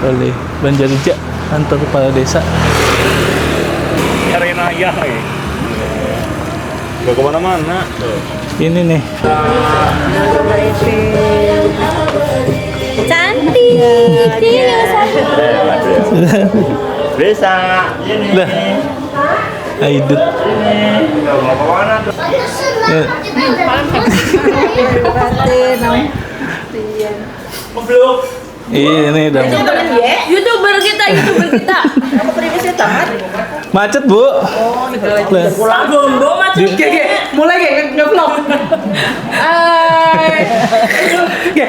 oleh Banjarija kantor kepala desa. Cari ayah ya. Gak kemana-mana. Ini nih. Cantik. Bisa. Dah. Aidut. Ya. Ini dong. YouTuber kita. Kamu prinsipnya tamat. Macet, Bu. Pulang gombo macet. Mulai nge-vlog.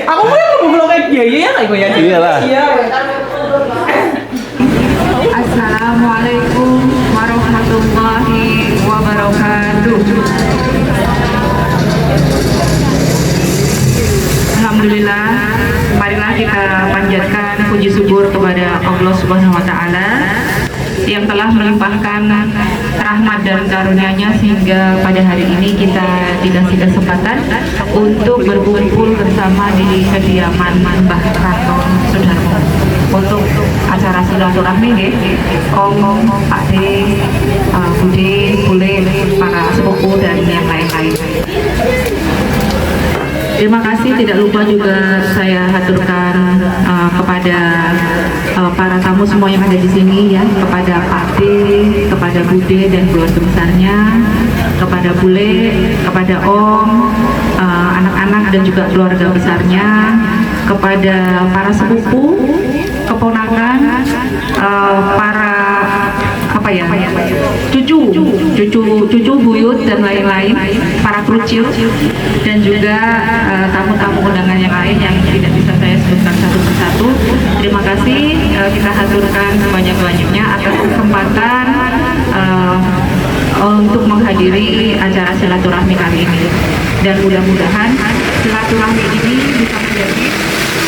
Aku mulai nge-vlog kayak ya kayak gue ya. Iyalah. Assalamualaikum warahmatullahi wabarakatuh. Alhamdulillah, marilah kita panjatkan puji syukur kepada Allah Subhanahu wa taala yang telah melimpahkan rahmat dan karunia-Nya sehingga pada hari ini kita dikasih kesempatan untuk berkumpul bersama di kediaman Mbah Karto Sudarmo untuk acara silaturahmi nggih. Om, Pak De, Bude, Bule, para sepupu dan yang lain-lain. Terima kasih, tidak lupa juga saya haturkan kepada para tamu semua yang ada di sini ya, kepada Pak De, kepada Bude dan keluarga besarnya, kepada Bule, kepada Om, anak-anak dan juga keluarga besarnya, kepada para sepupu, keponakan, para cucu buyut dan lain-lain, para krucil dan juga tamu-tamu undangan yang lain yang tidak bisa saya sebutkan satu persatu. Terima kasih, kita haturkan sebanyak-banyaknya atas kesempatan untuk menghadiri acara silaturahmi kali ini, dan mudah-mudahan silaturahmi ini bisa menjadi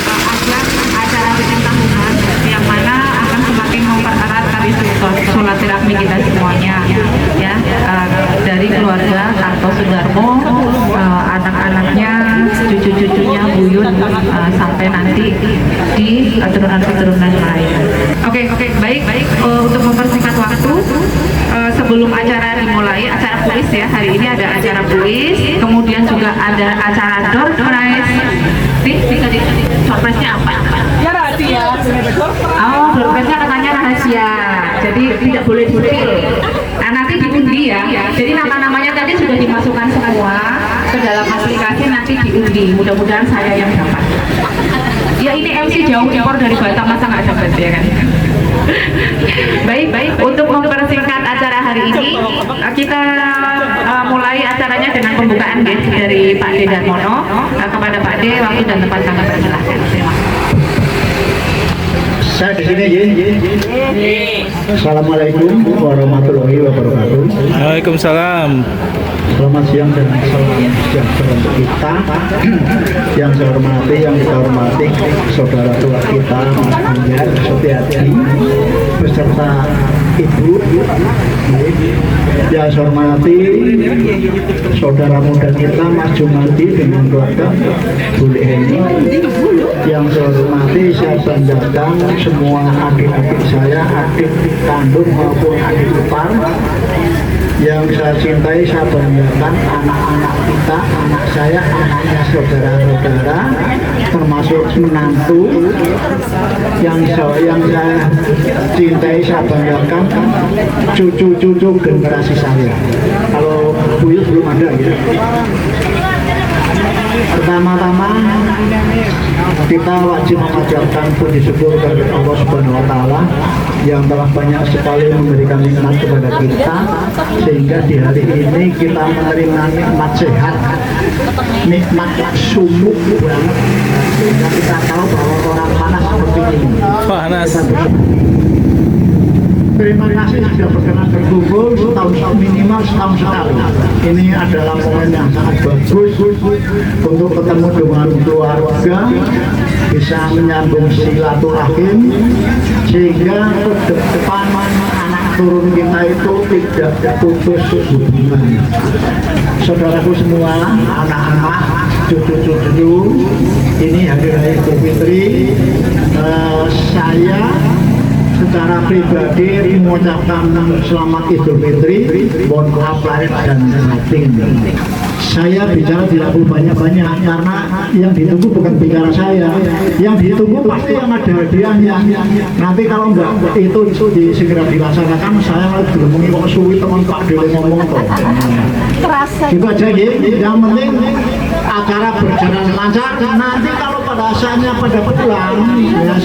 ajang acara rutin tahunan yang mana akan semakin mempererat tali silaturahmi kita semuanya ya, dari keluarga Karto Sudarmo, anak-anaknya, cucu-cucunya, buyut, sampai nanti di keturunan-keturunan lain. Oke, baik. Untuk mempersingkat waktu, sebelum acara dimulai, acara kuis ya, hari ini ada acara kuis, kemudian juga ada acara door prize. Surprise-nya apa? Ya rahasia. Oh, door prize-nya katanya rahasia, jadi tidak boleh di-spill. Nah, nanti diundi ya. Jadi nama-namanya tadi sudah dimasukkan semua ke dalam aplikasi, nanti diundi. Mudah-mudahan saya yang dapat. Ya, ini MC jauh impor dari Batam, masa nggak dapat ya kan? Baik. Untuk mempersingkat acara hari ini, kita mulai acaranya dengan pembukaan dari Pak De Darmono. Kepada Pak De, waktu dan tempat kami persilahkan. Terima kasih. Saya di sini ya. Assalamualaikum warahmatullahi wabarakatuh. Waalaikumsalam. Selamat siang dan salam sejahtera untuk kita. Yang saya hormati, yang kita hormati saudara tua kita Mas Anjar Setiati beserta Ibu. Yang saya hormati saudara muda kita Mas Jumadi dengan keluarga Bule Heni. Yang saya hormati, saya banggakan semua adik-adik saya, adik kandung maupun adik ipar. Yang saya cintai, saya banggakan anak-anak kita, anak saya, anaknya saudara-saudara, termasuk menantu. Yang saya cintai, saya banggakan cucu-cucu generasi saya. Kalau buyut belum ada gitu. Pertama-tama kita wajib mengajarkan puji syukur kepada Allah Subhanahu wa taala yang telah banyak sekali memberikan nikmat kepada kita, sehingga di hari ini kita menerima nikmat sehat, nikmat sumuk banget, sehingga kita tahu bahwa orang panas seperti ini. Panas. Terima kasih sudah berkenan berkumpul minimal setahun sekali. Ini adalah momen yang sangat bagus untuk ketemu dengan keluarga, bisa menyambung silaturahim, sehingga ke depan anak turun kita itu tidak putus hubungan. Saudaraku semua, anak-anak, cucu-cucu, ini hari raya Idul Fitri. saya secara pribadi mengucapkan selamat Idul Fitri, mohon maaf lahir dan batin. Saya bicara tidak perlu banyak-banyak karena yang ditunggu bukan bicara saya, yang ditunggu pasti yang ada hadiahnya. Nanti kalau enggak itu segera dilaksanakan, saya belum kok suwi teman Pak Dewi ngomong kok. Gitu aja ya. Yang penting acara berjalan lancar. Nanti kalau pada saatnya pada pulang, ya,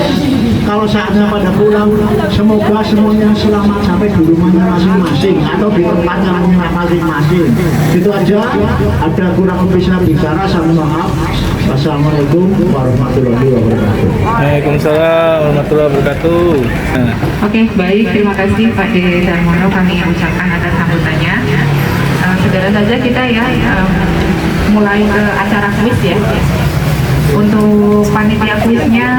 kalau saatnya pada pulang, semoga semuanya selamat sampai di rumahnya masing-masing atau di tempatnya masing-masing. Itu aja. Ada kurang lebih saya bicara, saya maaf. Wassalamualaikum warahmatullahi wabarakatuh. Waalaikumsalam warahmatullahi wabarakatuh. Nah. Oke, baik. Terima kasih Pak De Darmono, kami ucapkan atas sambutannya. Segera saja kita ya mulai ke acara kuis ya. Untuk panitia kuisnya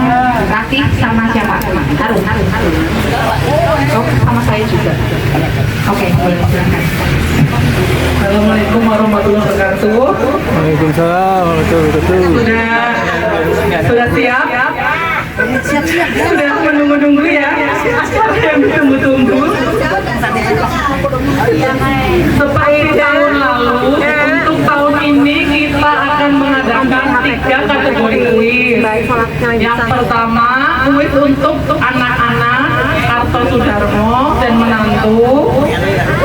Ratih sama siapa? Harun. Oh, sama saya juga. Oke, boleh silakan. Assalamualaikum warahmatullahi wabarakatuh. Waalaikumsalam warahmatullahi wabarakatuh. Sudah siap? Sudah menunggu-nunggu ya? Yang ditunggu-tunggu. Seperti tahun lalu, untuk tahun ini kita akan mengadakan 3 kategori kuis. Yang pertama, kuis untuk anak-anak atau Sudarmo dan menantu.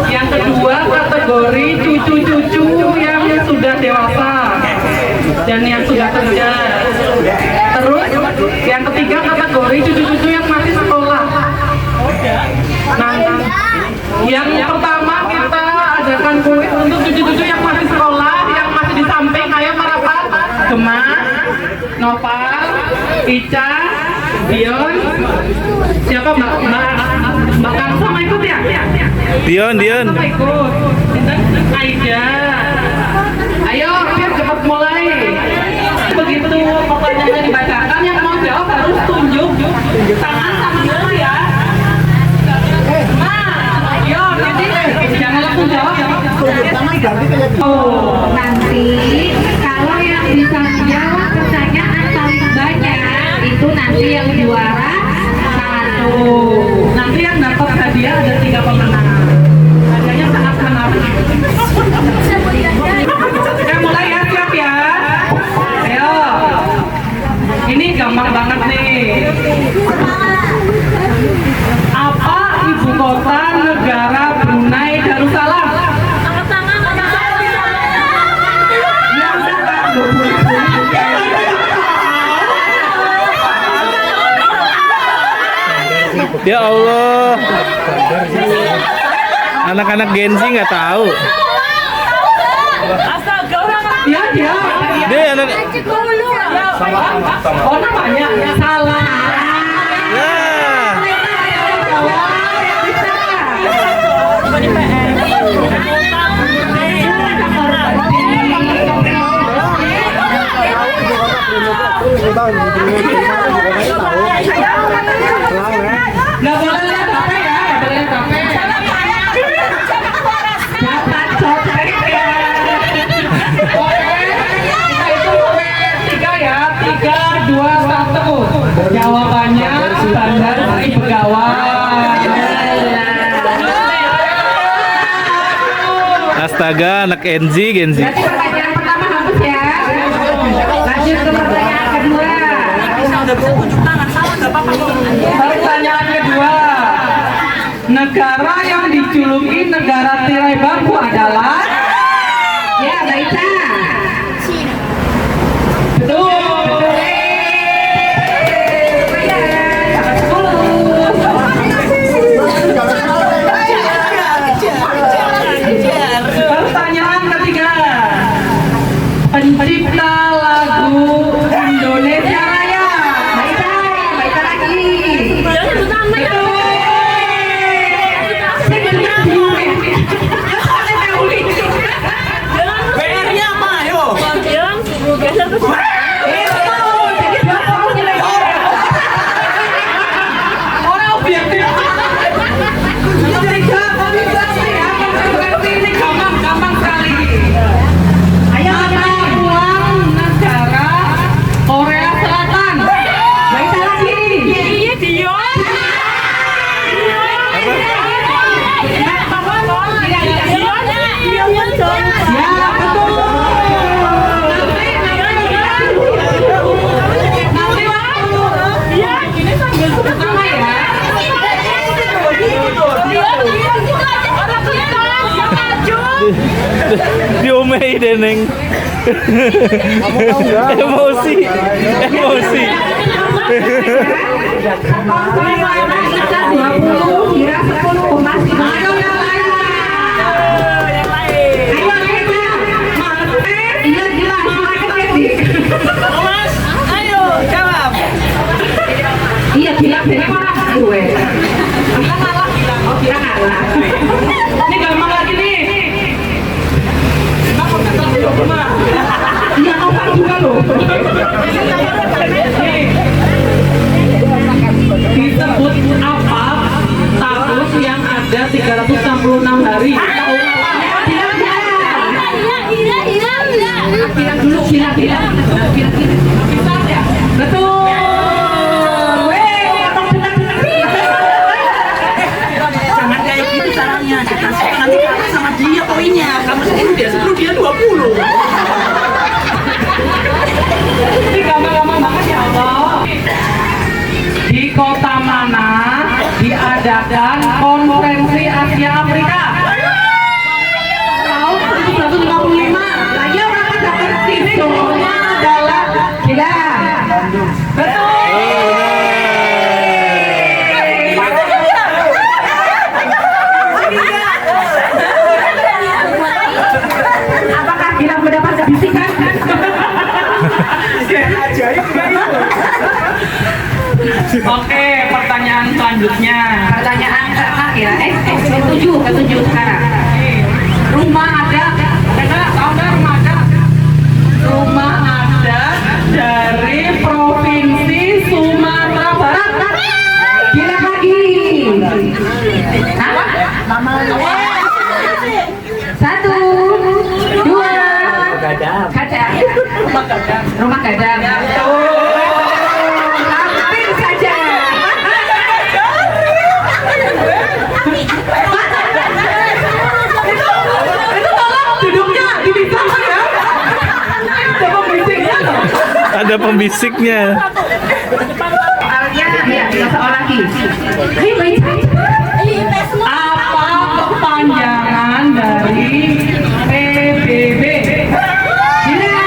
Yang kedua, kategori cucu-cucu yang sudah dewasa dan yang sudah kerja. Terus yang ketiga, kategori cucu-cucu yang masih sekolah. Nah, yang pertama kita adakan kuis untuk cucu-cucu yang masih sekolah, yang masih di samping. Ayo merapat. Gemma, Nopal, Ica, Dion, siapa Mbak Kansa mau ikut ya? Dion. Sama ikut. Aida. Ayo, biar cepat mulai. Begitu pertanyaannya dibacakan, yang mau jawab harus tunjuk tangan sama dulu ya. Yo, jadi jangan langsung jawab ya. Oh, nanti kalau yang bisa jawab pertanyaan paling banyak itu nanti yang juara 1. Nanti yang dapat hadiah ada 3 pemenang. Hadiahnya sangat menarik. Mulai ya, siap ya. Ayo. Ini gampang banget nih. Apa ibu kota negara Brunei Darussalam? Ya Allah. Anak-anak Gen Z nggak tahu. Dia. Dia anak. Oh, namanya salah. Ya. Nggak boleh lihat HP ya, nggak boleh lihat HP. Dapat copet ya. Oke, kita itu sampai 3 ya. 3, 2, 1. Jawabannya Bandar Sri Begawan. Astaga, anak Gen Z. Berarti pertanyaan pertama hapus ya. Lanjut ke pertanyaan kedua. Pertanyaan kedua, negara yang dijuluki negara tirai bambu adalah? Ya, Baita. Betul. Pertanyaan ketiga, pencipta lagu Indonesia Raya. Baita lagi. Hai Deneng. Emosi. Emosi. Kita 20, Hira 10, masih ayo yang lain. Ayo iya jelas, suara ketik. Ayo, jawab. Iya bilang dari mana gue? Oh kira ngalah. Ini gampang lagi nih. Iya opak juga loh. Disebut apa status yang ada 366 hari? Bilang dulu, bilang. Betul. Jangan kayak gitu caranya, dikasih nanti kamu sama dia poinnya, kamu 10 dia 20. Ini gampang-gampang banget ya Allah. Di kota mana diadakan konferensi Asia Afrika? Tahun 1955. Ayo orang dapat tisurnya adalah gila. Betul. Apakah gila mendapat bisikan? Oke, pertanyaan selanjutnya. Pertanyaan ke ya, ketujuh sekarang. Rumah ada, tahu nggak rumah ada? Rumah ada dari provinsi Sumatera Barat. Gila lagi. Apa? Satu, dua, kadang. Rumah kadang. Hampir saja. Itu tolong duduknya dipisahkan ya. Ada pembisiknya loh. Ada pembisiknya. Soalnya, ya, soal lagi. Ayo, baik. Apa kepanjangan dari PBB? Gila.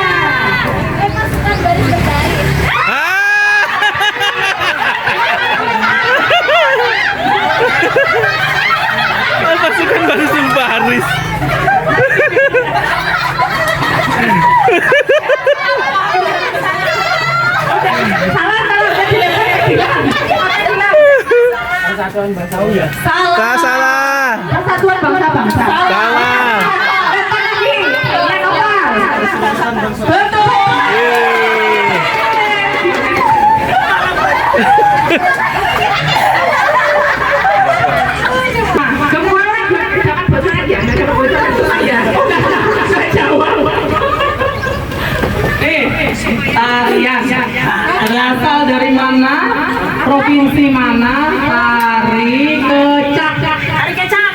Pasukan Barisan Baris. Salah. Salah. Persatuan bangsa-bangsa. Salah. Lagi. Yang apa? Betul. Yeay. Semua orang jangan bosan aja, jangan bosan aja. Saya jawab. Tarian berasal dari mana? Provinsi mana? Tari kecak.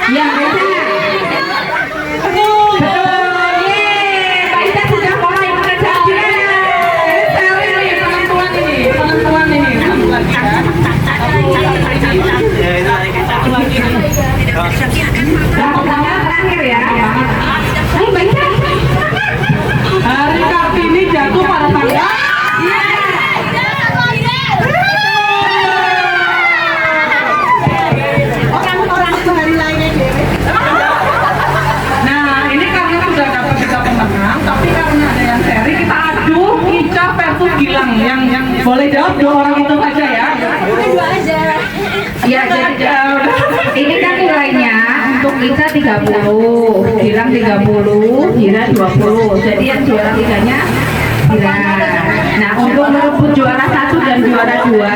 Ya, betul. Betul. Yeay, Mbak Ida sudah mulai mengerjakan. Penentuan ini. Penentuan ya. Pertanyaan terakhir ya. Ayo Mbak Ida. Hari Kartini jatuh pada tanggal. Nah, ini karena sudah dapat 3 pemenang, tapi karena ada yang seri, kita adu Ica versus Gilang. Yang boleh jawab 2 orang itu saja ya. Ya, jadi ini kan nilainya untuk Ica 30, Gilang 30, Hira 20. Jadi yang juara 3-nya Hira. Nah, untuk merebut juara 1 dan juara 2,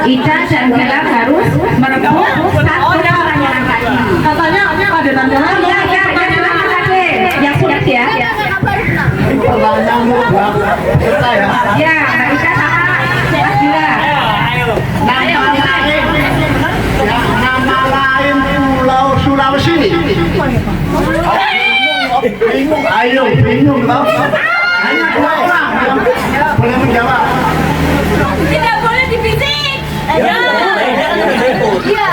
Ica dan Gilang harus merebut 1 pertanyaan tadi. Katanya ada tantangan. Ya, silakan lagi. Yang siap ya. Ya, Mbak Ica sama Mas Hira. Nama lain Pulau Sulawesi. Bingung, ayo bingung loh. Hanya 2 orang yang boleh menjawab. Tidak boleh dibisik. Ayo. Iya.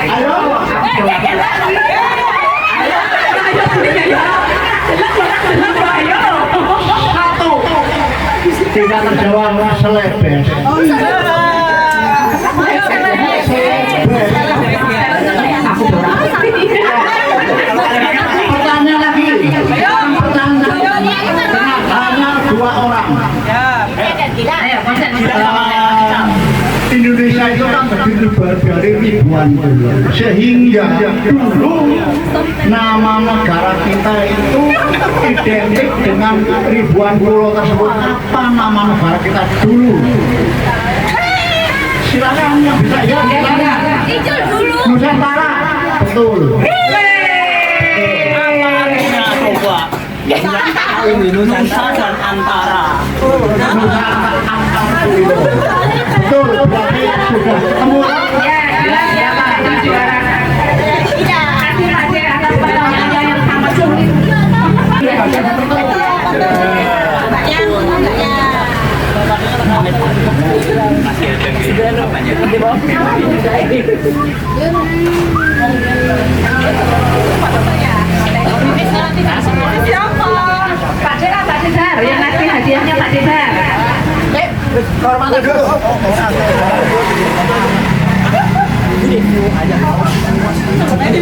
Ayo. Ayo, Pertanyaan lagi. Hanya 2 orang. Indonesia itu kan begitu dari ribuan pulau, sehingga dulu nama negara kita itu identik dengan ribuan pulau tersebut. Apa nama negara kita dulu? Silakan yang bisa ya. Itu dulu. Nusantara, betul. Nusa dan Antara. Betul, berarti sudah ketemu. Ya Pak, itu juara. Terima kasih atas pertanyaannya yang sangat sulit. Pak Cesar, yang ngasih hadiahnya Pak Cesar.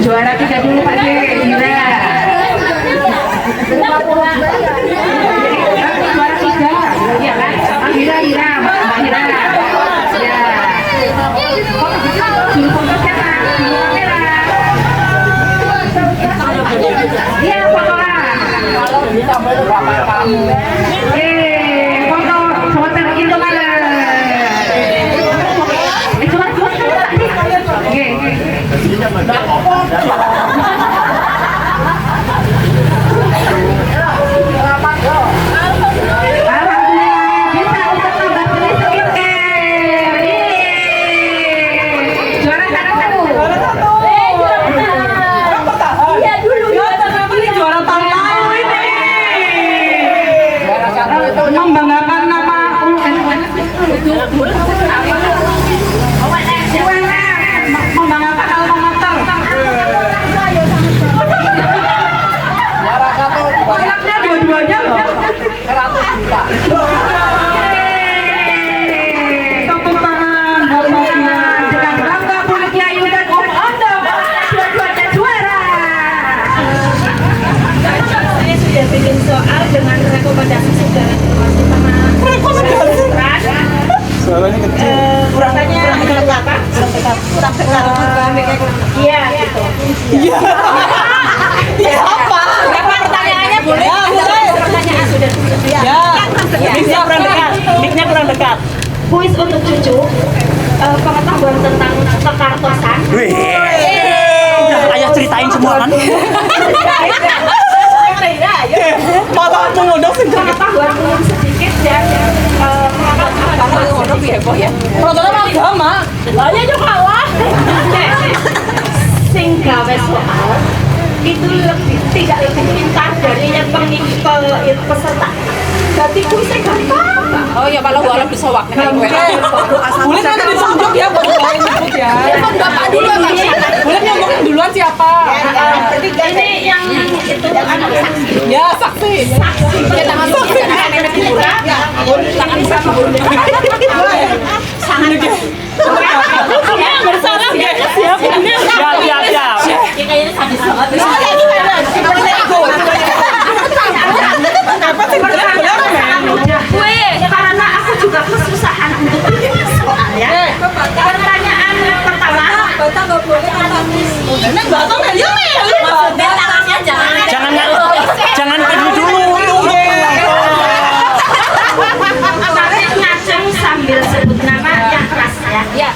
Juara 3 dulu Pak Cesar. Juara 3, iya kan? Hira, Mbak Hira. Ya. Juru foto siapa? Juru kamera. Iya, fotolah. Foto, foto itu mana? Coba. Oke. Alhamdulillah bisa untuk tambah beli skincare. Juara 1. Iya dulu. Juara tahun lalu ini. Membanggakan nama membanggakan alma mater. Anaknya dua-duanya loh. Tepuk tangan buat Novia dengan bangga punya Ayu dan Om Ondo. Dua-duanya juara. Saya sudah bikin soal dengan rekomendasi saudara informasi sama rekomendasi. Suaranya kecil. Kurang apa? Kurang dekat. Iya gitu. Iya. Iya apa? Berapa pertanyaannya boleh? Pertanyaan sudah. Ya. Mic-nya kurang dekat. Mic-nya kurang dekat. Kuis untuk cucu. Pengetahuan tentang kekartosan. Udah ayah ceritain semua kan? Malah mengundang Pengetahuan umum sedikit dan Peraturan agama. Soalnya juga kalah. Sing gawe soal itu tidak lebih pintar dari yang peserta. Jadi kuisnya gampang. Oh ya kalau gua bisa waktu boleh kan ditunjuk ya buat nyebut ya. Bapak dulu Boleh ngomongin duluan siapa? Ini yang itu anak saksi. Ya saksi. Ya tangan saksi. Tangan sangat bersalah ya siap kayaknya sadis banget karena aku juga kesusahan untuk bikin soalnya. Pertanyaan pertama maksudnya tangannya Jangan dulu. Tapi ngaceng sambil sebut nama yang keras ya.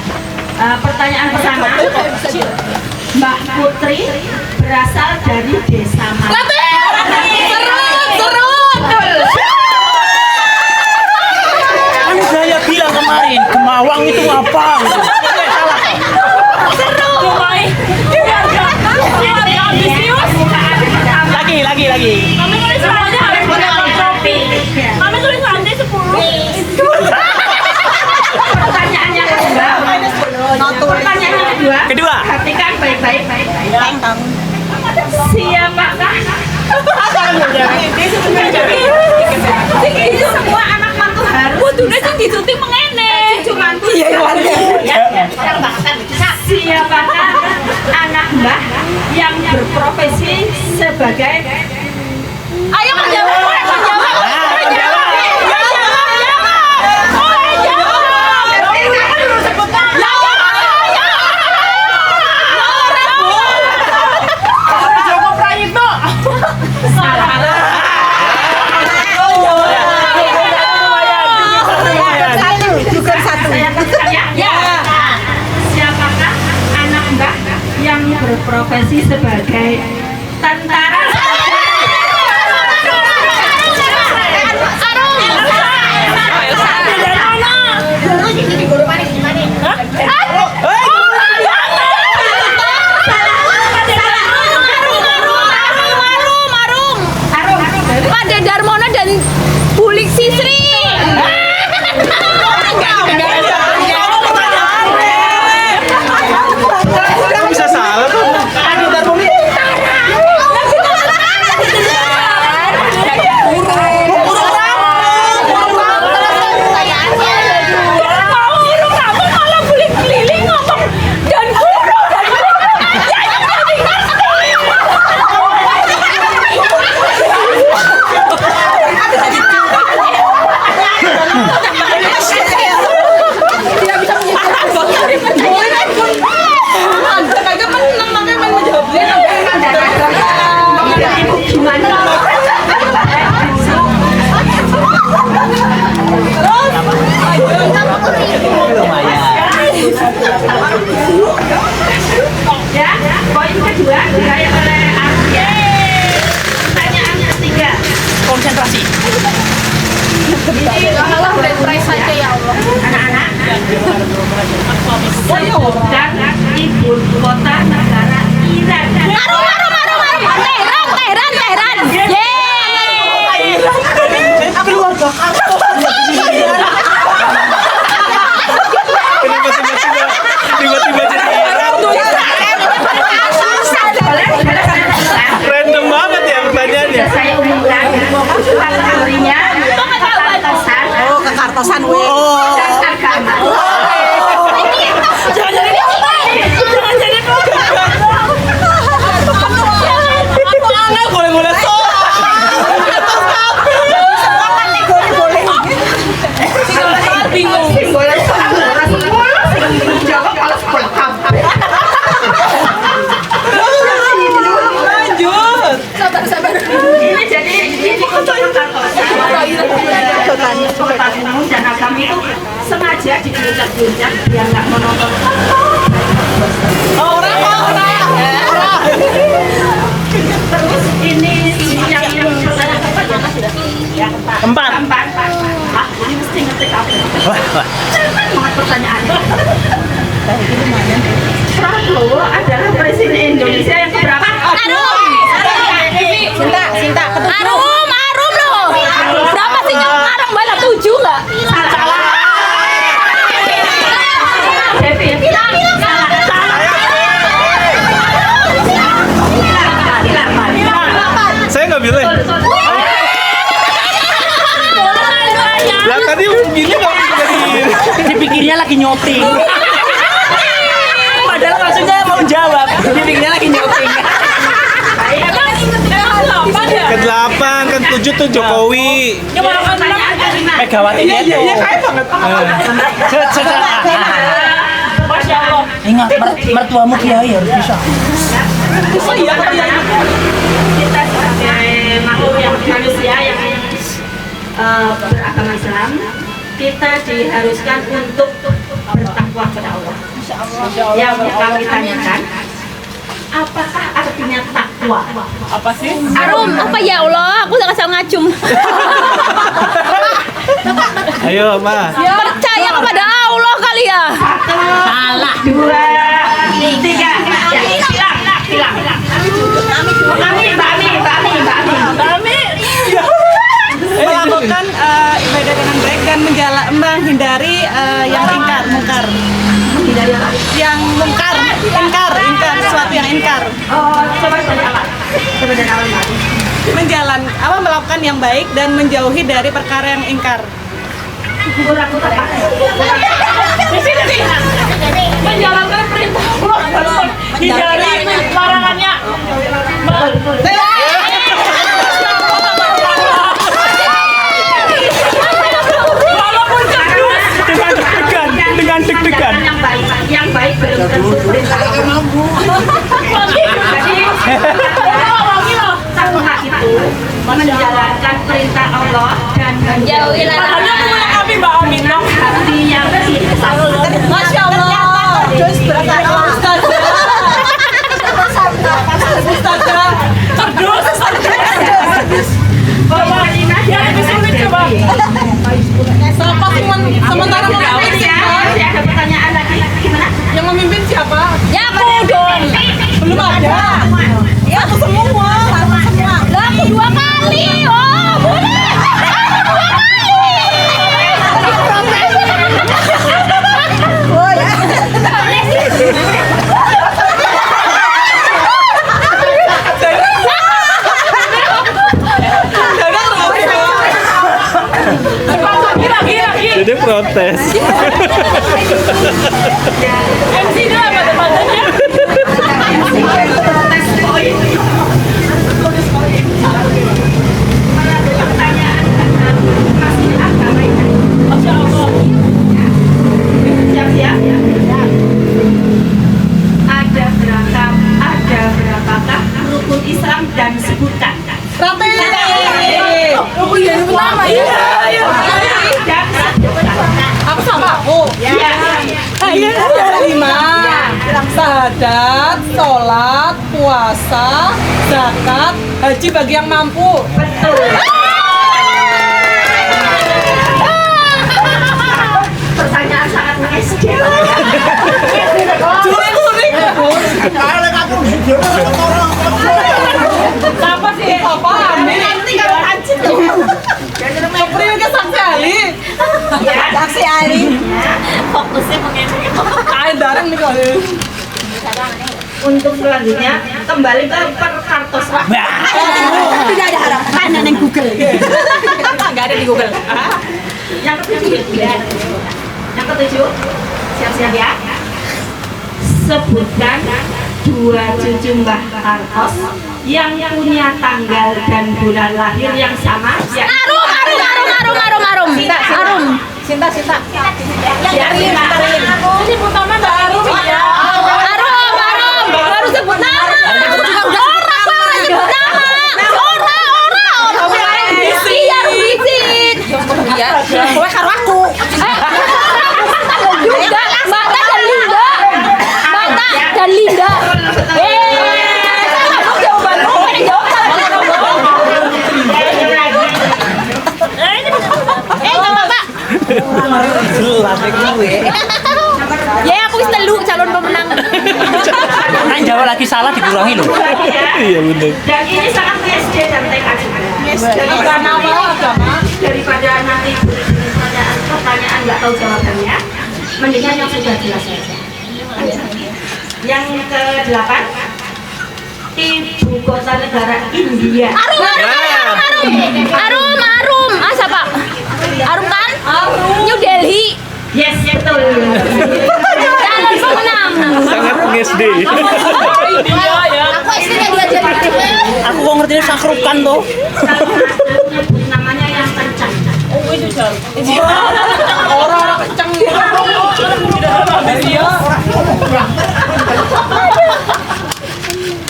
Pertanyaan pertama, Mbak Putri berasal dari desa mana? Kan saya bilang kemarin Kemawang itu apa? Lagi. Kami tulis lantai harus pakai topi. Kami tulis lantai 10. Pertanyaannya kedua. Perhatikan baik-baik. Siapakah? Ini semua anak mantu Kudune sing dicuti mengene. Cumanku iya siapakah anak Mbah yang berprofesi sebagai ayo menjawab. Berprofesi sebagai tentara. Pada Darmono dan Bulik Sisri. Bisa salah tuh. Ya, poin kedua diraih oleh Arye. Pertanyaan ketiga. Konsentrasi. Ini Allah prize saja ya Allah. Anak-anak. Dan ibu kota negara Iran. Teheran. Yeay. Kenapa tiba-tiba jadi Iran? Random banget ya pertanyaannya. Saya umumkan kategorinya kekartosan. Oh, kekartosan we. Dan agama. Jangan jadi aku aneh boleh so. Bingung. Lanjut. Sabar. Ini jadi untuk pengetahuan umum dan agama itu sengaja digencet-gencet biar nggak monoton. Orang. Terus ini yang pertanyaan keempat ya Mas? Yang Keempat. Ah, ini mesti ngetik apa? Cepat banget pertanyaannya. Prabowo adalah presiden Indonesia yang keberapa? Sinta. Arum loh. Berapa sih nyok Arum? Banyak 7 nggak? Salah. Devi. Saya nggak bilang. Lah tadi gini nggak jadi. Dipikirnya lagi nyoting. Padahal maksudnya mau jawab. Dipikirnya lagi nyoting. Ke-8, kan 7 tuh Jokowi. Megawati itu. Iya kayak banget. Masya Allah. Ingat mertuamu kiai harus bisa. Kita sebagai makhluk yang manusia yang beragama Islam, kita diharuskan untuk bertakwa kepada Allah. Yang kami tanyakan, apakah artinya takwa? Apa sih? Arum, apa ya Allah? Aku sangat ngacung. Ayo, Ma. Percaya kepada Allah kali ya. Salah. 2, 3. Hilang. Bami. Melakukan ibadah dengan baik dan menghindari yang mungkar. Yang ingkar, sesuatu yang ingkar. Oh, coba dari awal. Melakukan yang baik dan menjauhi dari perkara yang ingkar. kurang tepat. Menjalankan perintah Allah, hindari larangannya. Walaupun kerdus. Dengan deg-degan. Yang baik belum tentu perintah Allah. Jadi satu hak itu menjalankan perintah Allah dan menjauhi larangan. Kami Mbak Amin dong. Hati yang tidak. Masya Allah. Terus berasa Ustazah. Kerdus. Ya, lebih sulit coba. Sementara memimpin siapa? Saya ada pertanyaan lagi. Gimana? Yang memimpin siapa? Ya aku dong. Belum ada. Ya aku semua. Lah aku 2 kali. Oh, boleh. Aku 2 Jadi protes. MC-nya apa teman-temannya? Ada berapakah rukun Islam dan sebutkan? Rame. Oh iya, ini pertama ya. Dan sebutkan. Aku sama aku. Ya. Ada 5. Sahadat, sholat, puasa, zakat, haji bagi yang mampu. Betul. Pertanyaan sangat SD. Sulit. Apa sih? Apa? Amin. Tinggal pancit loh. Kepriwe ke saksi ahli. Saksi ahli. Fokusnya mengenai. Kain darang nih kalau. Untuk selanjutnya kembali ke Perkartoswan. Tidak ada harapan yang Google. Enggak ada di Google. Yang ketujuh. Yang ketujuh. Siap-siap ya. Sebutkan 2 cucu Mbah Kartos yang punya tanggal dan bulan lahir yang sama. Arum. Sinta. Ini pertama Mbak Arum ya. Arum. Baru sebut nama. Kowe karo aku. Dan Linda. Ya aku wis telu calon pemenang. Kan jawab lagi salah dikurangi loh. Iya benar. Dan ini sangat SD dan TK juga. Agama. Daripada nanti pertanyaan nggak tahu jawabannya, mendingan yang sudah jelas saja. Yang ke-8, ibu kota negara India. Arum. Ah siapa? Arum kan? New Delhi. Yes, betul. Calon pemenang. Sangat nge-SD. Aku SD-nya diajarin. Aku kok ngerti sakrukan tuh. Nyebut namanya yang kencang. Orang kenceng.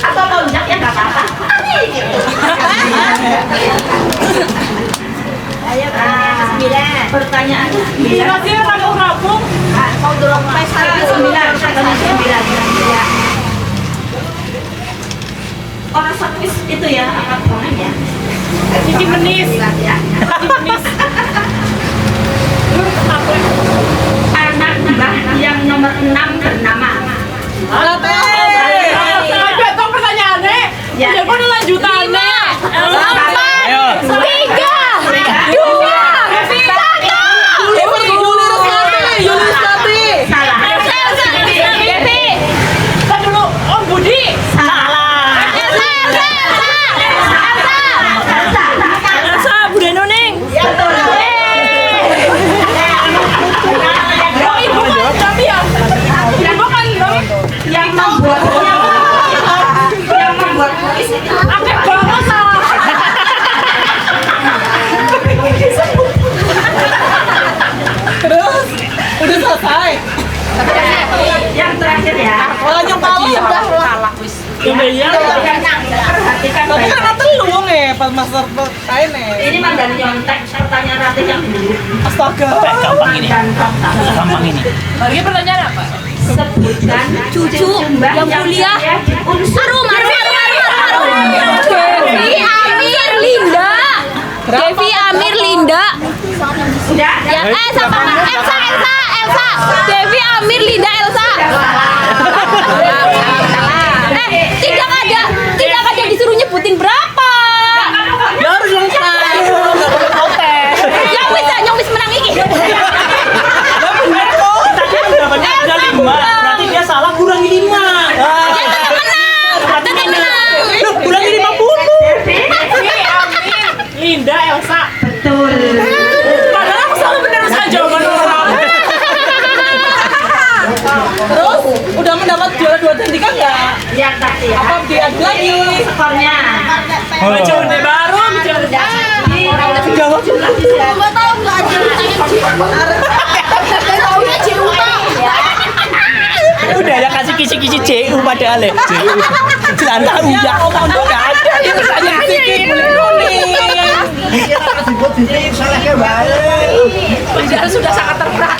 Atau lonjak ya nggak apa-apa. Ayo, pertanyaan Masih rampung-rampung. mau dorong sembilan. Orang servis itu ya, angkat tangan ya. Cici menis. Ya. Anak mbah yang nomor 6 bernama. Betul pertanyaannya. Ya. Ya kok ada lanjutannya. Ayo. 3, 2, 1. Salah. Kita dulu Om Budi. Elsa Bunda Nuning. Betul. master finance. Ini mandan nyontek pertanyaan Ratih yang dulu. Astaga. Gampang ini. Gampang ini. Lagi pertanyaan apa? Sebutkan Cucu yang kuliah. Arum. Devi Amir Linda. Devi Amir Linda. Udah. Ya, sama Elsa. Devi Amir Linda Elsa. Tidak ada disuruh nyebutin berapa. Ya harus lengkap. Yang wis menang iki. Dapatnya ada 5. Berarti dia salah kurangi 5. Tetap menang. Loh, kurangi 50. Linda, Elsa. Betul. Padahal aku selalu benar saja jawaban orang. Terus udah mendapat juara 2 dan 3 nggak? Lihat tadi ya. Apa diadu lagi? Skornya. Baca orde baru, Jawab. Enggak tahu enggak ada taunya Ciuta. udah ya kasih kisi-kisi CU padahal ya. Jelantah udah ngomong nggak ada dia bertanya sedikit Pelajaran sudah sangat terpatah.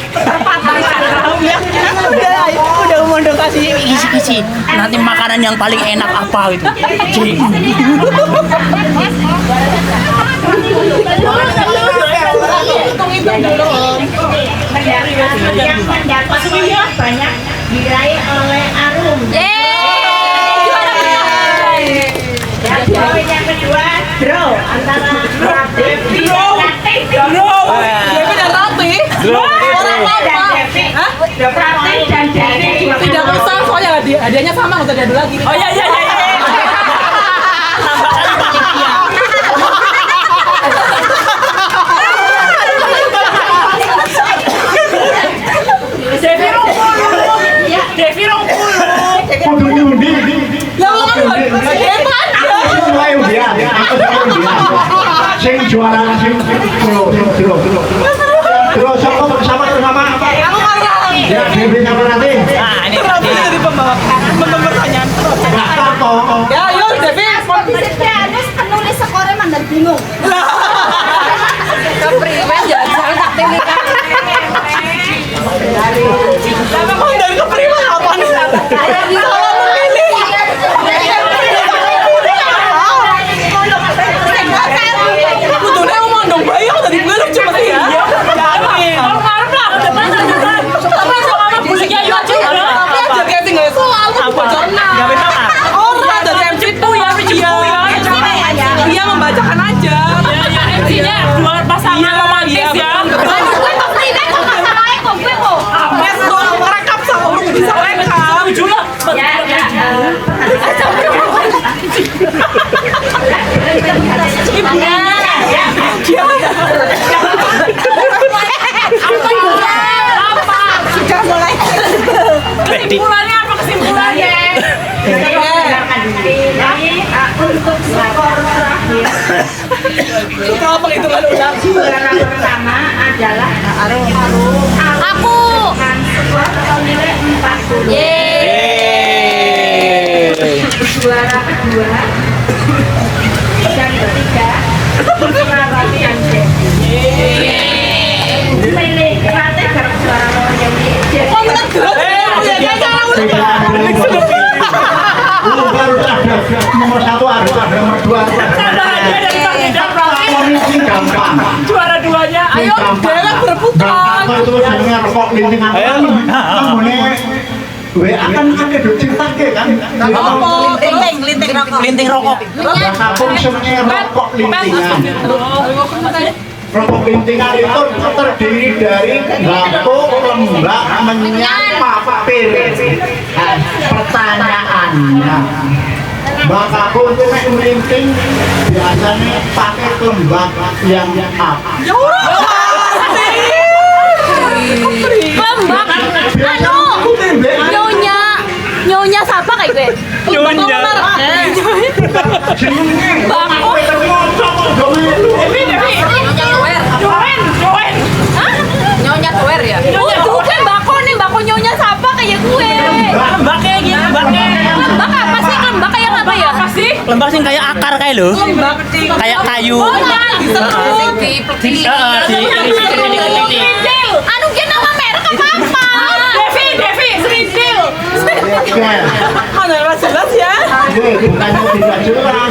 udah ngomong dong kasih kisi-kisi. Nanti makanan yang paling enak apa gitu. CU. Yang mendapat poin banyak diraih oleh Arum. Dan poin yang kedua draw antara Devi dan Ratih. Devi dan Ratih. Ratih dan Devi. Tidak usah soalnya hadiahnya sama nggak usah diadu lagi. Oh iya. Tambah kali panitia. Devi Rongkulu. Kudu nyundi. Lah kan hebat. Aku mulai undian. Sing juara sing terus sama. Ya, Devi sama nanti. Nah, ini jadi pembawa pertanyaan terus. Ya, ayo Devi. Harus penulis skornya mandar bingung. Kepriwen jangan tak timika. Memang dari kepriwen apa nih? Salah memilih. Kudune ngomong dong bayi aku tadi belum cuma ya. Yakin. Marah lah. Tapi sama musiknya yuk aja. Tapi aja kayak tinggal soal bocornya. Enggak benar. Orang dari MC itu ya. Iya membacakan aja. Ya MC-nya dua pasangan romantis ya. Rekap sama orang bisa rekap. Setuju lah. Sudah mulai. Kesimpulannya apa kesimpulannya? Untuk skor terakhir, Suka penghitungan ulang. juara pertama adalah Arum. Aku. Dengan skor atau nilai 40. Juara kedua dan ketiga Ratih dan Devi. Milih Ratih karena juara lawan Lu baru ada nomor 1 ada nomor 2. Ini gampang. Juara duanya. Ayo Dewa berebutan. Itu jenenge rokok lintingan. Namune WA kan akeh do cintake kan. Linting rokok. Kampung senenge rokok lintingan. Rokok lintingan itu terdiri dari lampu, lembak, menyan, papir. Nah, pertanyaannya, Mbak Kaku untuk melinting biasanya pakai lembak yang apa? Lembak. Nyonya siapa kayak gue? Nyonya. Nyonya tower ya? Bukan Mbako nyonya siapa kayak gue? Mbak kayak gini, Mbak kayak. Lembak apa sih? Lembak kayak apa ya? Apa sih? gambar sing kayak akar kayak lho. Kayak kayu. Anu ki nama merek apa? Devi, Serindil. Oke. Jelas ya. Bukannya tidak jelas.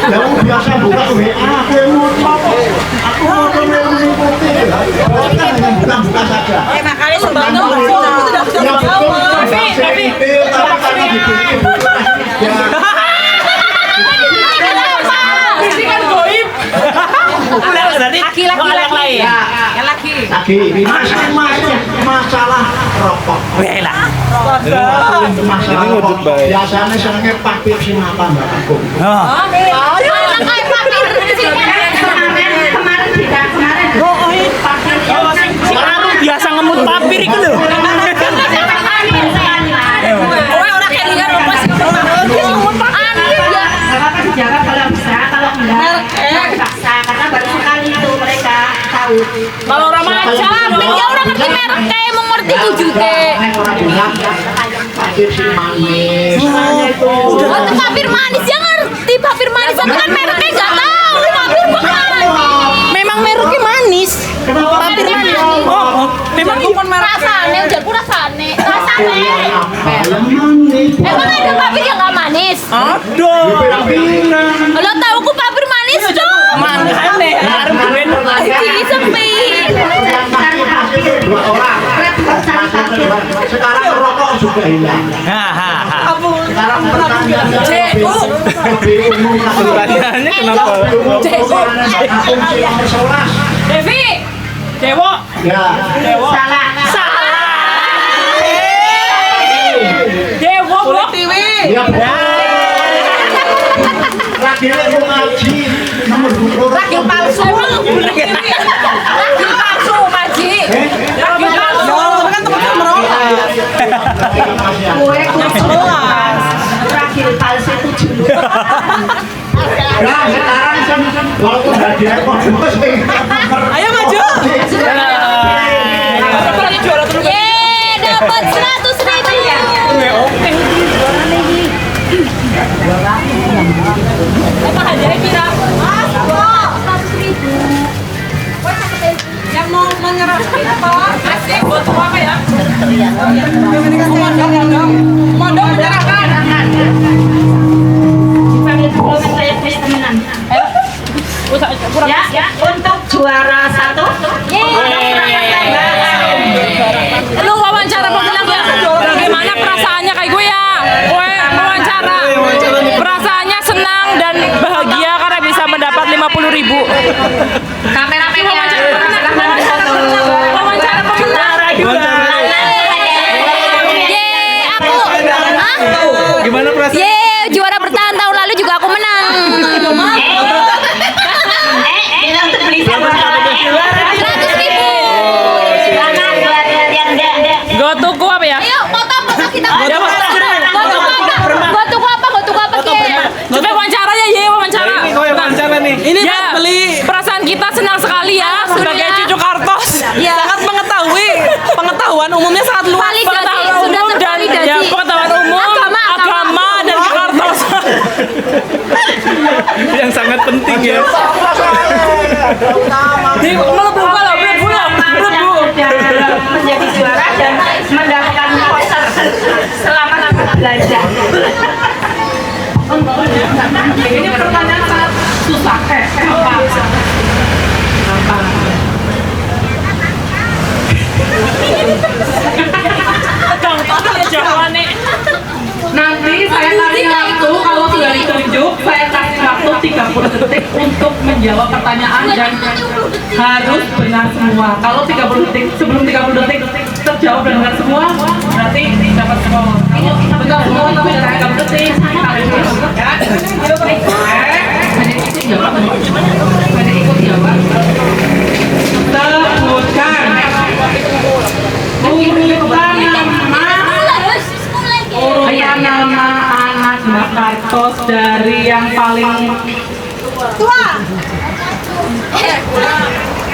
Kamu biasa buka WA, kamu aku mau mengikuti. Buka saja. Makanya sebelum ini kan goib. Laki-laki. Lagi masalah rokok. Ini ngudut baik. Biasanya senengnya papir sing apa Mbak Aku. Kamu biasa ngemut papir itu lho. Dijaga kalau bisa, kalau enggak dipaksa karena baru sekali itu mereka tahu. Kalau remaja, Ya orang ngerti merek kayak mau ngerti juga. Orang bilang papir sing manis. Waktu papir manis ya ngerti papir manis tapi kan mereknya nggak tahu papir bukan. Memang mereknya manis. Papir manis. memang bukan merek. Rasanya udah ku rasane. Yang manis. Emang ada papir yang nggak manis? Aduh. Lo tahu ku papir manis tuh? Mana aneh. Ini sepi. Dua orang. Sekarang rokok juga hilang. Sekarang pertanyaannya lebih umum. Pertanyaannya kenapa? Devi, Dewo. Ya. Salah. Dewo, Ya. Lagi mau ngaji nomor 2. Ragil palsu. Ragil palsu, Maji. Ragil palsu. Kan teman-teman merokok. Kue kelas. Terakhir palsu itu dulu. Nah, sekarang walaupun hadiah kok Ayo maju. Yeay, dapat 100.000. Apa hadiahnya kira? Mas, kok 100.000. Yang mau menyerahkan apa? Asik, buat apa ya? Mondok menyerahkan. Ya, untuk juara 1. Lu wawancara bilang ya, bagaimana perasaannya kayak gue ya? Gue wawancara. Perasaannya senang dan bahagia karena bisa mendapat 50.000. Kameramennya Wawancara pemenang juga. Yeay, aku. Hah? Gimana perasaan? Yeay, juara bertahan tahun lalu juga aku menang. bilang tuh beli sama 100.000. Gue tuku apa ya? Ayo, foto kita. Ada foto. Gua tuku apa Ki? Coba wawancaranya ya, wawancara. Ini kau yang wawancara nih. Ini ya, beli perasaan kita senang sekali ya sebagai cucu kartos. Sangat mengetahui pengetahuan umumnya sangat luas. Validasi, Pengetahuan sudah umum dan tervalidasi. ya pengetahuan umum, agama dan kartos. Yang sangat penting ya. Di melebu kalau melebu menjadi juara dan mendapatkan voucher selama belajar. Ini pertanyaan sangat susah. Gampang jawabannya. Nanti saya kasih waktu, kalau sudah ditunjuk, saya kasih waktu 30 detik untuk menjawab pertanyaan dan harus benar semua. Kalau 30 detik, sebelum 30 detik terjawab dan benar semua, berarti dapat semua. Benar semua, tapi dalam 30 detik, kita harus ya. Hanya ikut jawab, hanya ikut jawab. Urutan nama anak Mbak Kartos dari yang paling tua.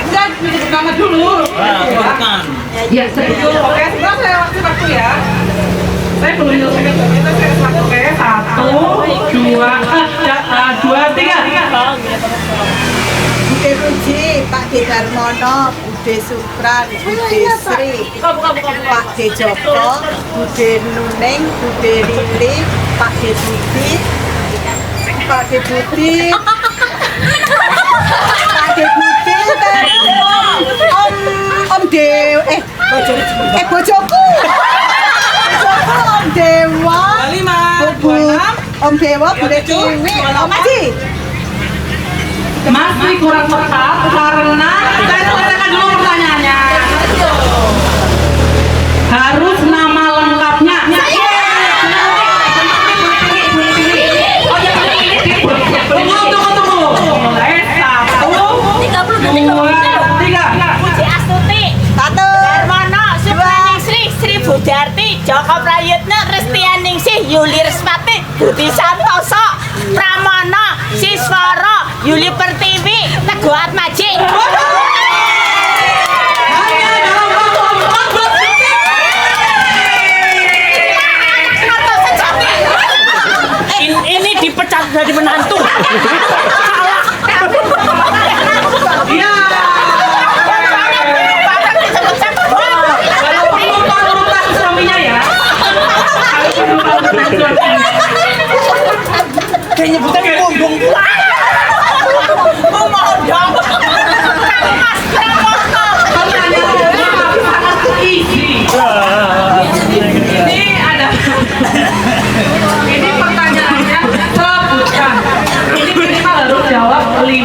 Enggak, disebut nama dulu. Ya, setuju. Oke, sekarang saya waktu ya. Saya belum nyelesaikan, saya waktu. Oke, 1, 2, Darmono, Bude Supran, Bude Sri, Pak D Joko, Bude Nuning, Bude Lili, Pak D Budi, Pak D Budi, Pak D Budi, Om Dewa, bojoku, Om Dewa, Om Dewa, Bude Tiwi, Om Aji. Masih kurang tepat karena saya selesaikan dulu pertanyaannya. Harus nama lengkapnya. Tunggu. Mulai 1, 2, 3. Puji Astuti, Darmono, Supraningsih, Sri Budarti, Joko Prayitno, Restianingsih, Yuli Resmati, Budi Santoso, Pramono, Sisworo, Yuli Pertiwi, Teguh Atmaji. Ini dipecat dari menantu. Salah. Iya. Urutan suaminya ya. Kayaknya bukan bumbung pula. Mau dong. Mas Pramono. Ini ada. Ini pertanyaannya sebutkan. Ini minimal harus jawab 5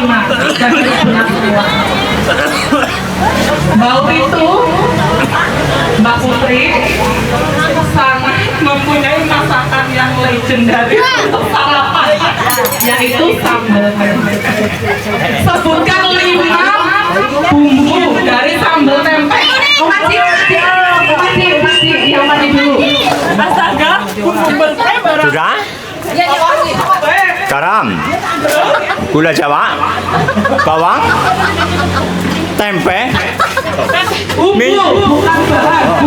dan benar semua. Bau itu Mbak Putri sangat mempunyai masakan yang legendaris untuk sarapan, yaitu sambal tempe. Sebutkan 5 bumbu dari sambal tempe. Masih, yang mati dulu. Astaga, bumbu baru. Sudah? Garam, gula Jawa, bawang, tempe, mie.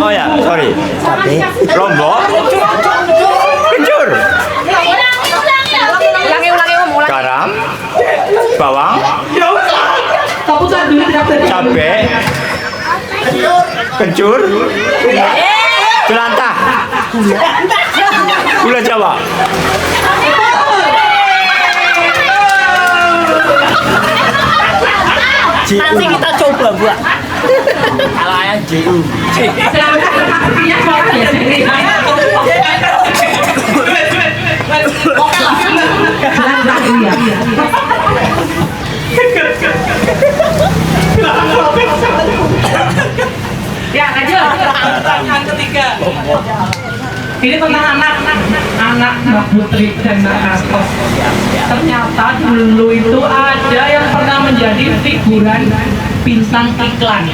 Oh ya, sorry. Lombok, kencur. Garam, bawang, cabai, kencur, jelantah, gula Jawa. Nanti kita coba buat. Alayan JU. Ya, aja. Pertanyaan ketiga. Ini tentang anak Mbak Putri dan Mbak Kastos. Ternyata dulu itu ada yang pernah menjadi figuran bintang iklan.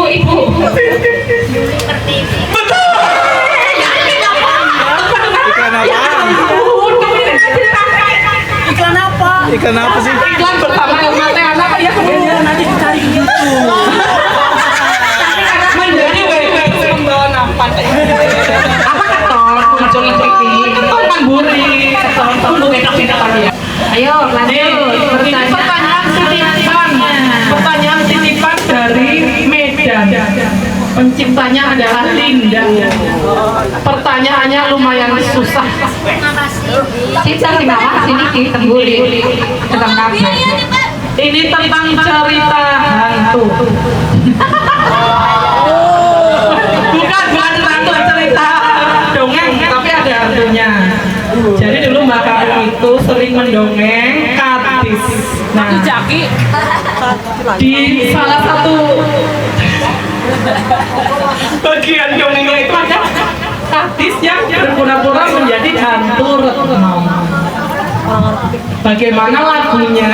Ibu. Betul. Iklan apa? Iklan apa sih? Iklan bersama Mate anak ya kemudian nanti dicari gitu. Menjadi website pembawa nampan. Apa ketol muncul di TV? Ketol Pamburi, ketol tunggu beda lagi ya. Ayo lanjut. Pertanyaan titipan dari Medan. Penciptanya adalah Linda. Pertanyaannya lumayan susah. Cicak di bawah sini ki tengguli. Tentang kabeh. Ini tentang cerita hantu. Bukan hantu, cerita dongeng, tapi ada hantunya. Jadi dulu Mbak Karung itu sering mendongeng Kadis. Nah, di salah satu bagian dongengnya itu ada Kadis yang berpura-pura menjadi hantu Retno. Bagaimana lagunya?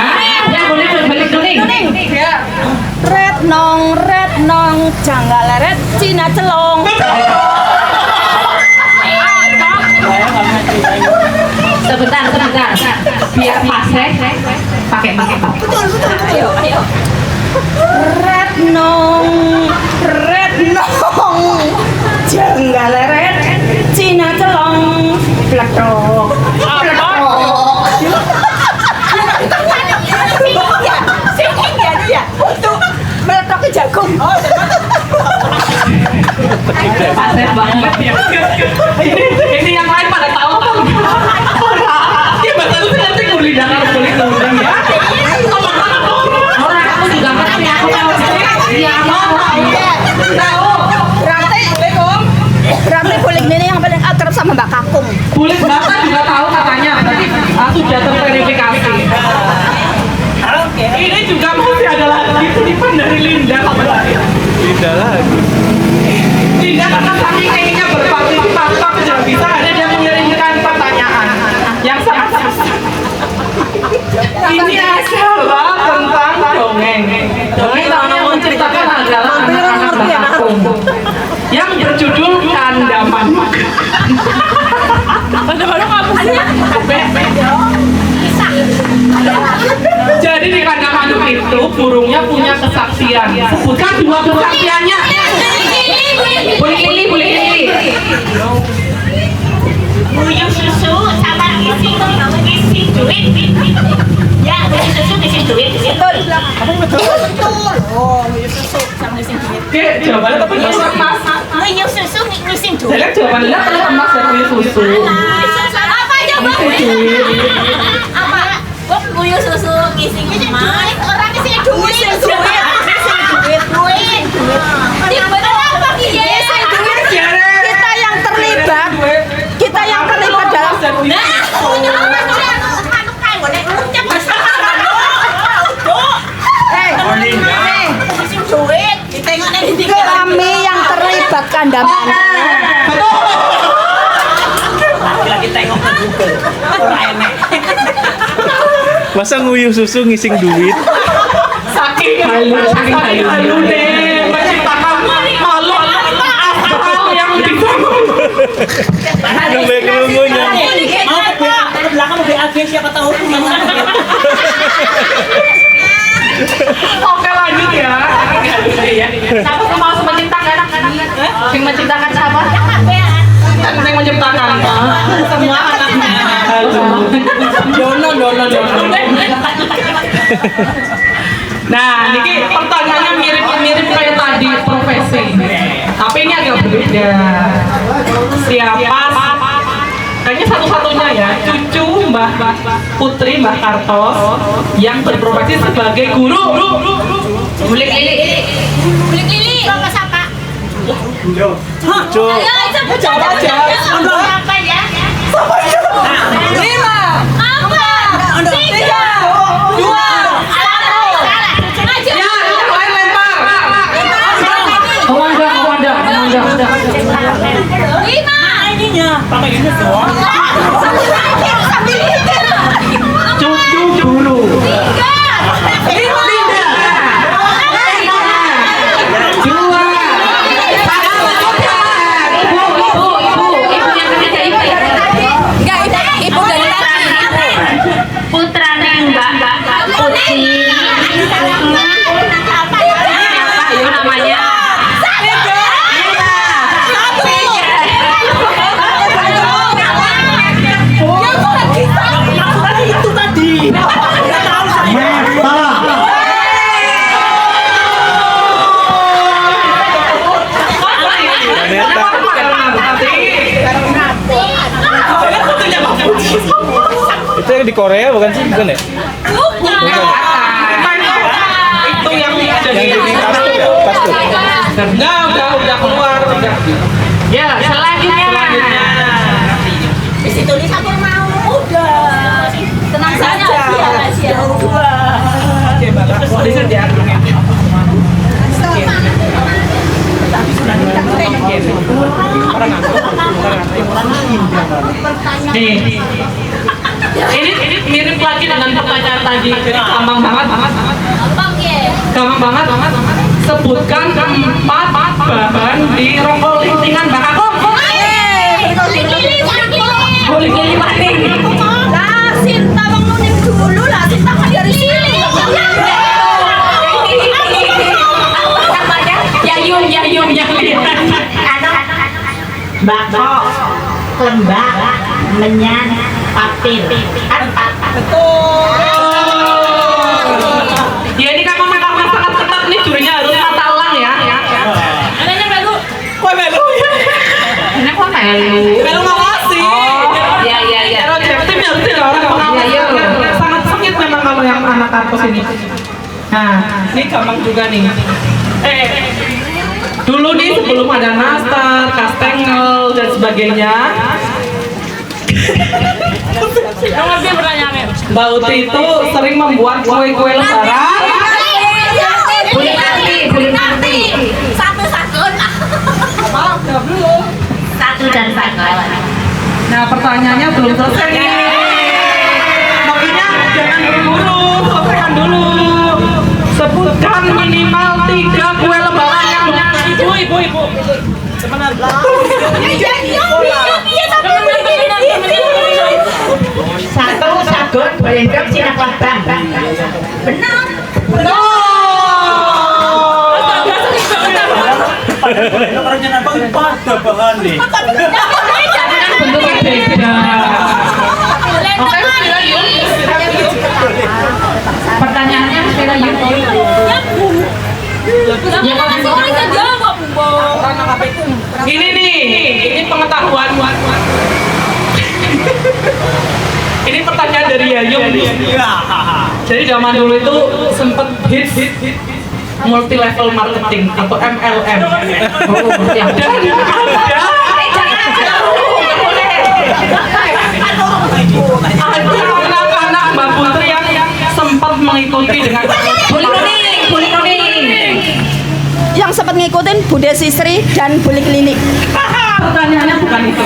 Ya boleh balik kuning. Ya. Red nong, janggal red Cina celong. Sebentar. Biar pas pakai. Betul. Ayo. Red nong, janggal red Cina celong. Plekok. saya banget ya. Ini yang lain pada tahu apa enggak? Dia bahasa lu ngerti kulit udang ya. Orang aku juga ngerti, aku tahu. Iya, tahu. Berarti kulit ini yang paling akrab sama Mbak Kakung. Kulit Batak juga tahu katanya. Sudah terverifikasi. Ini juga masih ada lagi titipan dari Linda. Linda lagi. Linda karena saking pengennya berpartisipasi tapi tidak bisa, ada dia mengirimkan pertanyaan yang sangat susah. Ini adalah tentang dongeng. Dongeng yang menceritakan adalah anak-anak Bakakung yang berjudul Kandaman. Kandaman apa sih? Jadi di Kandaman itu burungnya punya kesaksian. Sebutkan 2 kesaksiannya. Boleh pilih. Buyung susu sama isi duit. Ya, buyung susu isi duit. Betul. Betul. Oh, buyung susu sama isi duit. Oke, jawabannya tapi nggak emas. Buyung susu ngisi duit. Saya jawabannya kalau emas dan buyung susu. Apa jawabannya? Apa? Kok buyung susu ngisi emas? Orang ngisi duit. Duit. Bener apa Ki? Kita yang terlibat. Kita yang terlibat dalam. Kami yang terlibat Kandaman. Lagi tengok ke Google. Ora enek. Masa nguyuh susu ngising duit? Saking halu deh, menciptakan makhluk astral yang bisa. Sampai kerumunya. Mau ke belakang mau BAG siapa tahu mana. Oke lanjut ya. Siapa yang mau menciptakan? Yang menciptakan siapa? Yang menciptakan semua anaknya. Dono. Nah, ini pertanyaannya mirip kayak tadi profesi. Tapi ini agak berbeda. Siapa? Kayaknya satu-satunya ya, cucu Mbah Putri Mbah Kartos yang berprofesi sebagai guru. Bulik lili. Bapak siapa? Cucu. Ayo, jawab. Siapa ya? Lima. Apa? 3, 2, 1. Ya, yang lain lempar. Komanda. 5. Ininya pakai ini doang. Cucu dulu. 2. Itu yang di Korea bukan sih? Bukan ya? Itu yang Yang di kastur ya? Kastur. udah keluar. Ya, selanjutnya. Di situ nih siapa yang mau? Udah. Tenang saja. Oke, Bapak. Lihat ya. Nih, ini mirip lagi dengan pertanyaan tadi. Gampang banget. Gampang banget. Sebutkan 4 bahan di rongkol lintingan Bakakung. Boleh paling. Lah, Sinta bang nuning dulu lah. Sinta kan dari sini. Yayung yang lihat. Bako, lembak, menyan, papir. Betul. Ya ini kan memang sangat ketat nih jurinya harus mata elang ya. Kue melu ya. Melu ngawasi. Iya, iya, iya. Objektif ya betul orang mengawasi. Iya, iya. Sangat sengit memang kalau yang anak kampus ini. Nah, ini gampang juga nih. Dulu nih sebelum ada nastar, kastengel dan sebagainya. Mbak Uti itu sering membuat kue-kue lebaran. Boleh nanti. Satu dan satu. Nah, pertanyaannya belum selesai nih. Makanya jangan buru-buru, selesaikan dulu. Sebutkan minimal 3 kue lebaran yang ibu. Satu sagot berendok sinak labang. Benar. Bentuknya beda. Oke, Pertanyaannya sepeda yuk. ini nih, ini pengetahuan. Ini pertanyaan dari Yayung. Jadi zaman dulu itu sempet hit multi level marketing atau MLM. Dan ada anak-anak Mbak Putri yang sempat mengikuti dengan Boleh kuning. Yang sempat ngikutin Bude Sisri dan Buli Klinik. pertanyaannya bukan itu.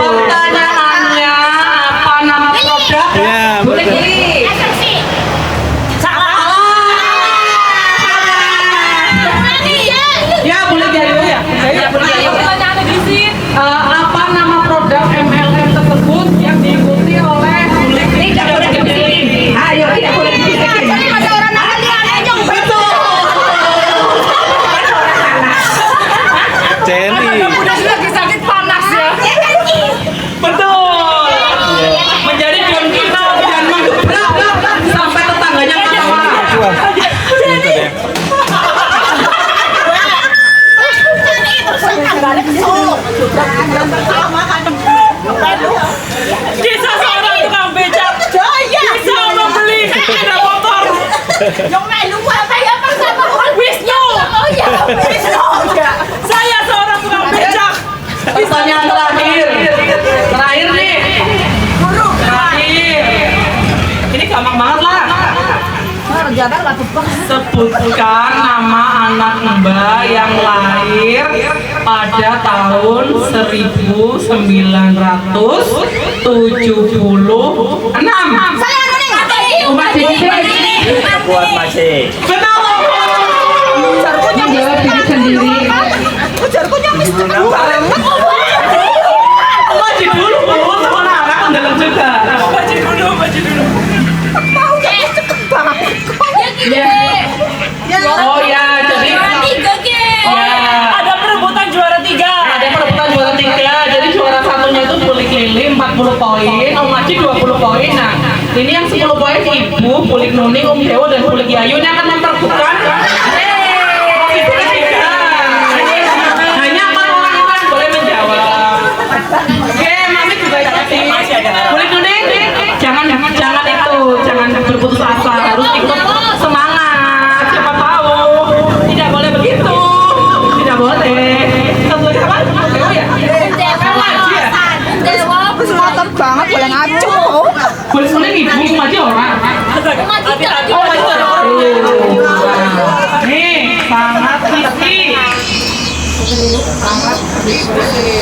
Pertanyaannya apa nama produk? Boleh pilih. Ya boleh jadi ya. Apa nama produk MLM tersebut yang diikuti oleh Tidak boleh dipilih. Ayo, tidak boleh dipilih. Ada orang nakal yang betul. Celi. Sakit panas ya. Betul. Menjadi pion kita dan menggebrak sampai tetangganya ketawa. Kisah seorang tukang becak bisa membeli sepeda motor. Yang melu apa ya bersama orang Wisnu. Oh ya, Wisnu. Saya seorang tukang becak. Pertanyaan terakhir nih. Terakhir. Ini gampang banget lah. Sebutkan nama anak Mbak yang lahir pada tahun 1976. Buat masih. Betul. Menjawab diri sendiri. Maju dulu, Bu. Sama anak dalam juga. Maju dulu. Oh ya, jadi Ada perebutan juara 3. ada perebutan juara 3. Jadi juara satunya itu Bulik Lili 40 poin, Om Maji 20 poin. Nah, ini yang 10 poin Ibu, Bulik Nuning, Om Dewo dan Bulik Yayu ini akan memperebutkan posisi ketiga. Hanya 4 orang itu yang boleh menjawab. Oke, Mami juga kasih. Bulik Nuning, jangan berputus asa, harus ikut semangat. Siapa tahu, tidak boleh begitu, tidak boleh. Satu lagi apa? Dewa ya? Maji ya? Motor banget boleh ngaco. Boleh Nuning Ibu, Maji orang. Oh, Maji orang. Nih, sangat isi.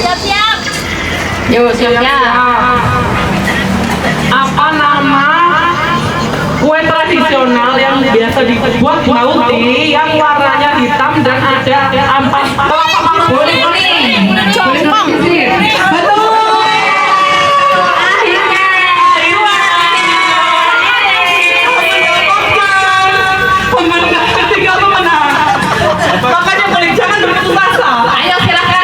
Siap-siap. Yo, siap. Apa nama kue tradisional yang biasa dibuat Mbak Uti yang warnanya hitam dan ada ampas? Boleh kuning. Jompong. Betul. Pemenang ketiga pemenang. Makanya boleh jangan berputus asa. Ayo silakan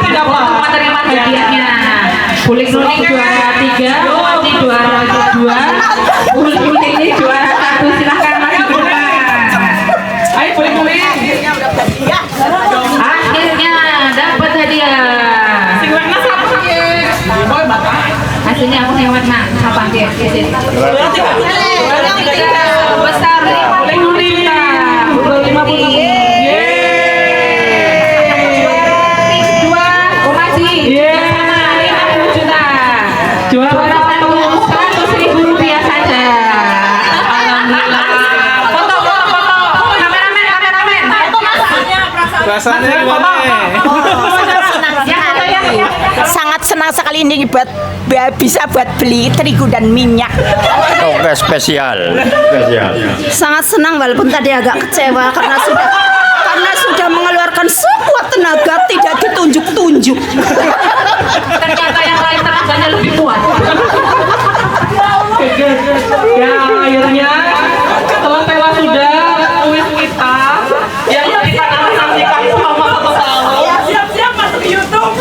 Tidak apa. menerima hadiahnya. Bulik Nuning juara 3, Maji juara 2, Bulik ini juara 1. Silakan maju ke depan. Ayo boleh. Hah? Sini aku lewat nak. Apa dia? Sini. Besar. Boleh nguri kita. 50. Juara 100.000 rupiah saja. Alhamdulillah. Foto. Kameramen. Perasaannya gimana? Sangat senang sekali ini bisa buat beli terigu dan minyak. Oke, spesial. Sangat senang walaupun tadi agak kecewa karena sudah mengeluarkan sekuat tenaga tidak ditunjuk-tunjuk. Ternyata yang lain tenaganya lebih kuat. Ya, akhirnya setelah sudah kuis kita yang kita nantikan selama 1 tahun. Siap-siap masuk YouTube.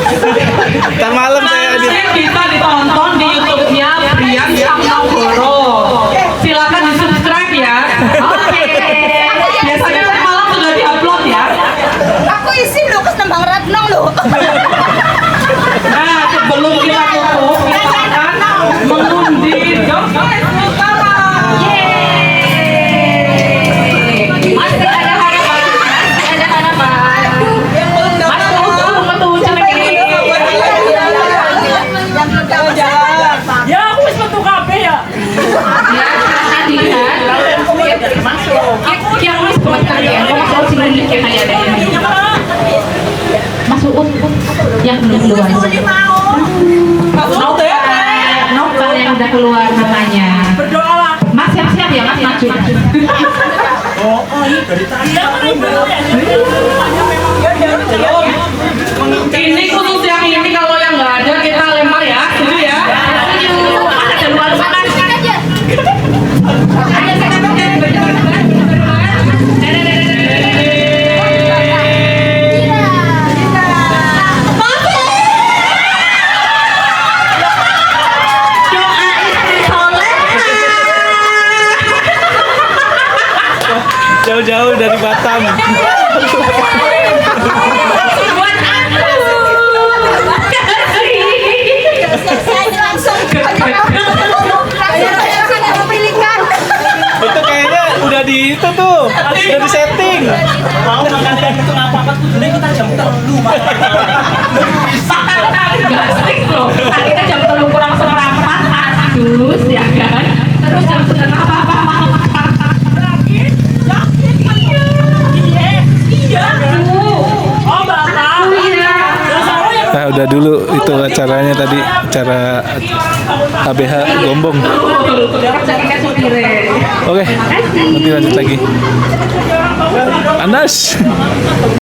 Ntar malam saya di Kita ditonton di YouTube-nya Brian Samnogoro. Silakan di subscribe ya. Oke. Biasanya malam sudah diupload ya. Aku isi loh ke Nembang Ratno loh. Nah, sebelum kita tutup, kita akan mengundi job utama. Masih ada harapan. Mas tunggu lagi. Ya aku wis metu kabeh ya. Ya, silakan dilihat. Yang wis buat kalian. Masuk sini kayak ada ini. Masuk yang belum keluar. Mau teh? Nopal yang udah keluar namanya. Berdoalah. Mas siap-siap ya Mas maju. Ini khusus yang ini, kalau yang nggak ada kita lempar ya, dulu ya. Ada luar sana. jauh-jauh dari Batam. Itu kayaknya udah di itu tuh, udah di setting. Mau makan kayak gitu apa-apa kudune kita jam 3 Gasik loh. Kita jam 3 kurang seperempat adus ya kan. Terus jam 3 apa-apa Nah, udah dulu itu acaranya tadi, acara ABH Gombong. Oke, nanti lanjut lagi. Anas.